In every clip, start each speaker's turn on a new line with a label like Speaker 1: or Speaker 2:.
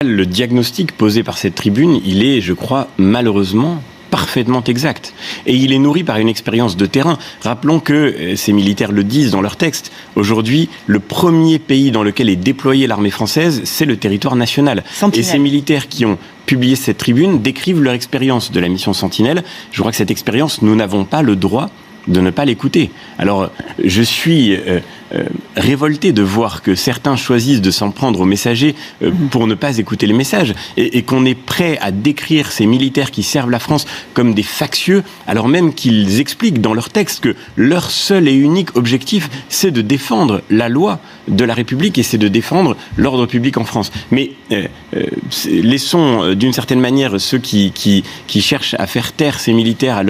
Speaker 1: Le diagnostic posé par cette tribune, il est, je crois, malheureusement, parfaitement exact. Et il est nourri par une expérience de terrain. Rappelons que, ces militaires le disent dans leur texte, aujourd'hui, le premier pays dans lequel est déployée l'armée française, c'est le territoire national.
Speaker 2: Sentinelle.
Speaker 1: Et ces militaires qui ont publié cette tribune décrivent leur expérience de la mission Sentinelle. Je crois que cette expérience, nous n'avons pas le droit de ne pas l'écouter. Alors, je suis révolté de voir que certains choisissent de s'en prendre aux messagers pour ne pas écouter les messages et qu'on est prêt à décrire ces militaires qui servent la France comme des factieux, alors même qu'ils expliquent dans leur texte que leur seul et unique objectif, c'est de défendre la loi de la République et c'est de défendre l'ordre public en France. Mais laissons d'une certaine manière ceux qui cherchent à faire taire ces militaires à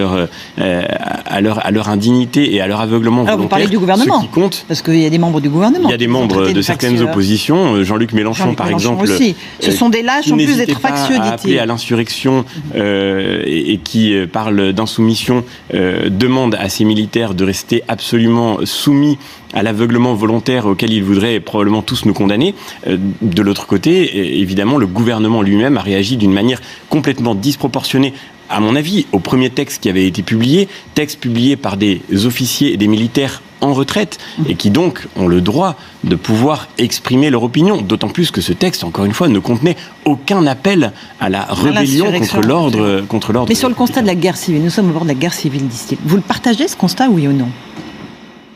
Speaker 1: leur indignité et à leur aveuglement volontaire.
Speaker 2: Vous parlez du gouvernement,
Speaker 1: ce qui compte,
Speaker 2: parce qu'il y a des membres du gouvernement.
Speaker 1: Il y a des membres de certaines oppositions, Jean-Luc Mélenchon par exemple.
Speaker 2: Aussi. Ce sont des lâches en plus d'être factieux,
Speaker 1: dit-il. Appelé à l'insurrection et qui parle d'insoumission, demande à ces militaires de rester absolument soumis à l'aveuglement volontaire auquel ils voudraient probablement tous nous condamner. De l'autre côté, évidemment, le gouvernement lui-même a réagi d'une manière complètement disproportionnée, à mon avis, au premier texte qui avait été publié, texte publié par des officiers et des militaires en retraite et qui donc ont le droit de pouvoir exprimer leur opinion, d'autant plus que ce texte, encore une fois, ne contenait aucun appel à la rébellion contre l'ordre.
Speaker 2: Mais sur le constat de la guerre civile, nous sommes au bord de la guerre civile, disent-ils. Vous le partagez, ce constat, oui ou non ?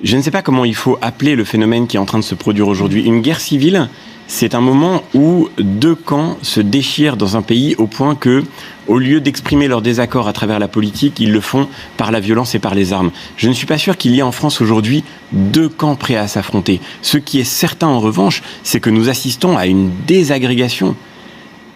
Speaker 1: Je ne sais pas comment il faut appeler le phénomène qui est en train de se produire aujourd'hui. Une guerre civile, c'est un moment où deux camps se déchirent dans un pays au point que, au lieu d'exprimer leur désaccord à travers la politique, ils le font par la violence et par les armes. Je ne suis pas sûr qu'il y ait en France aujourd'hui deux camps prêts à s'affronter. Ce qui est certain en revanche, c'est que nous assistons à une désagrégation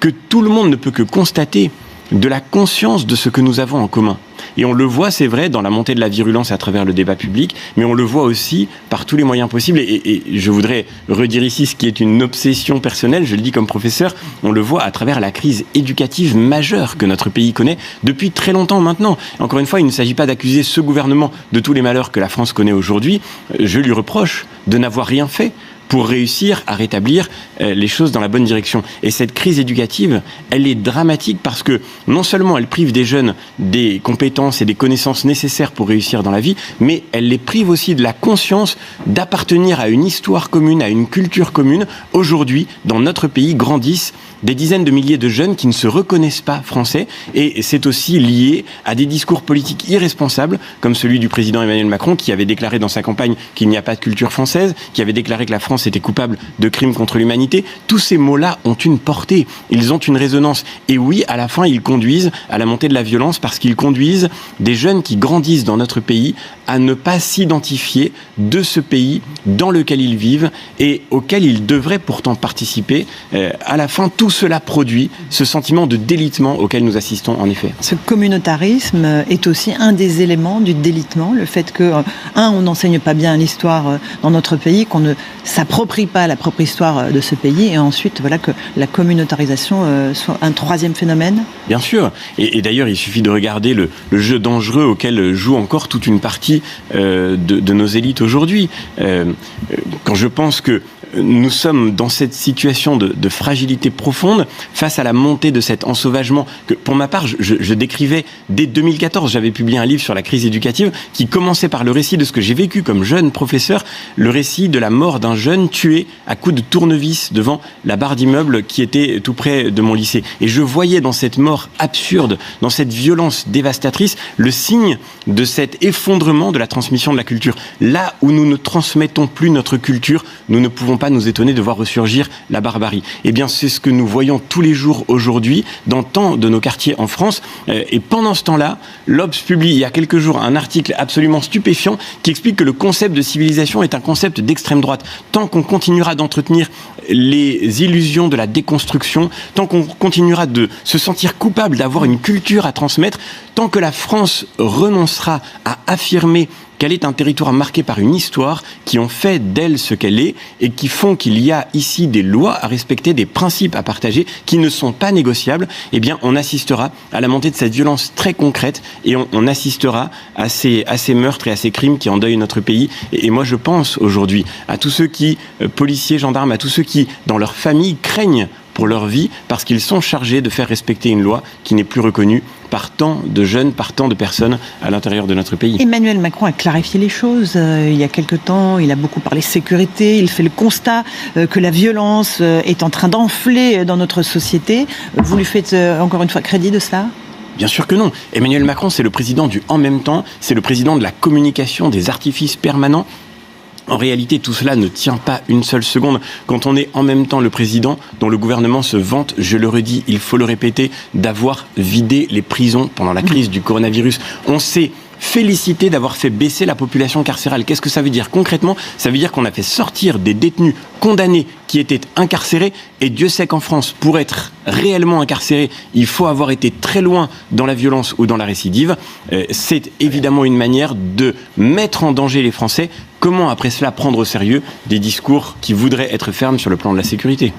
Speaker 1: que tout le monde ne peut que constater de la conscience de ce que nous avons en commun. Et on le voit, c'est vrai, dans la montée de la virulence à travers le débat public, mais on le voit aussi par tous les moyens possibles. Et je voudrais redire ici ce qui est une obsession personnelle, je le dis comme professeur, on le voit à travers la crise éducative majeure que notre pays connaît depuis très longtemps maintenant. Encore une fois, il ne s'agit pas d'accuser ce gouvernement de tous les malheurs que la France connaît aujourd'hui. Je lui reproche de n'avoir rien fait pour réussir à rétablir les choses dans la bonne direction. Et cette crise éducative, elle est dramatique parce que non seulement elle prive des jeunes des compétences et des connaissances nécessaires pour réussir dans la vie, mais elle les prive aussi de la conscience d'appartenir à une histoire commune, à une culture commune. Aujourd'hui, dans notre pays, grandissent des dizaines de milliers de jeunes qui ne se reconnaissent pas français, et c'est aussi lié à des discours politiques irresponsables, comme celui du président Emmanuel Macron, qui avait déclaré dans sa campagne qu'il n'y a pas de culture française, qui avait déclaré que la France était coupable de crimes contre l'humanité. Tous ces mots-là ont une portée, ils ont une résonance, et oui, à la fin, ils conduisent à la montée de la violence, parce qu'ils conduisent des jeunes qui grandissent dans notre pays à ne pas s'identifier de ce pays dans lequel ils vivent, et auquel ils devraient pourtant participer. À la fin, tout cela produit ce sentiment de délitement auquel nous assistons en effet.
Speaker 2: Ce communautarisme est aussi un des éléments du délitement, le fait que, on n'enseigne pas bien l'histoire dans notre pays, qu'on ne s'approprie pas la propre histoire de ce pays, et ensuite voilà que la communautarisation soit un troisième phénomène. Bien sûr,
Speaker 1: et d'ailleurs il suffit de regarder le jeu dangereux auquel joue encore toute une partie de nos élites aujourd'hui. Quand je pense que nous sommes dans cette situation de fragilité profonde face à la montée de cet ensauvagement que, pour ma part, je décrivais dès 2014. J'avais publié un livre sur la crise éducative qui commençait par le récit de ce que j'ai vécu comme jeune professeur, le récit de la mort d'un jeune tué à coups de tournevis devant la barre d'immeuble qui était tout près de mon lycée. Et je voyais dans cette mort absurde, dans cette violence dévastatrice, le signe de cet effondrement de la transmission de la culture. Là où nous ne transmettons plus notre culture, nous ne pouvons pas nous étonner de voir ressurgir la barbarie. Eh bien, c'est ce que nous voyons tous les jours aujourd'hui dans tant de nos quartiers en France. Et pendant ce temps-là, l'Obs publie il y a quelques jours un article absolument stupéfiant qui explique que le concept de civilisation est un concept d'extrême droite. Tant qu'on continuera d'entretenir les illusions de la déconstruction, tant qu'on continuera de se sentir coupable d'avoir une culture à transmettre, tant que la France renoncera à affirmer qu'elle est un territoire marqué par une histoire qui ont fait d'elle ce qu'elle est et qui font qu'il y a ici des lois à respecter, des principes à partager qui ne sont pas négociables, eh bien on assistera à la montée de cette violence très concrète et on assistera à ces meurtres et à ces crimes qui endeuillent notre pays. Et moi je pense aujourd'hui à tous ceux qui, policiers, gendarmes, à tous ceux qui, dans leur famille, craignent pour leur vie, parce qu'ils sont chargés de faire respecter une loi qui n'est plus reconnue par tant de jeunes, par tant de personnes à l'intérieur de notre pays.
Speaker 2: Emmanuel Macron a clarifié les choses. Il y a quelque temps, il a beaucoup parlé sécurité. Il fait le constat que la violence est en train d'enfler dans notre société. Vous lui faites encore une fois crédit de cela ?
Speaker 1: Bien sûr que non. Emmanuel Macron, c'est le président du « en même temps », c'est le président de la communication, des artifices permanents. En réalité, tout cela ne tient pas une seule seconde. Quand on est en même temps le président dont le gouvernement se vante, je le redis, il faut le répéter, d'avoir vidé les prisons pendant la crise du coronavirus. On s'est félicité d'avoir fait baisser la population carcérale. Qu'est-ce que ça veut dire concrètement ? Ça veut dire qu'on a fait sortir des détenus condamnés qui étaient incarcérés. Et Dieu sait qu'en France, pour être réellement incarcéré, il faut avoir été très loin dans la violence ou dans la récidive. C'est évidemment une manière de mettre en danger les Français. Comment après cela prendre au sérieux des discours qui voudraient être fermes sur le plan de la sécurité ?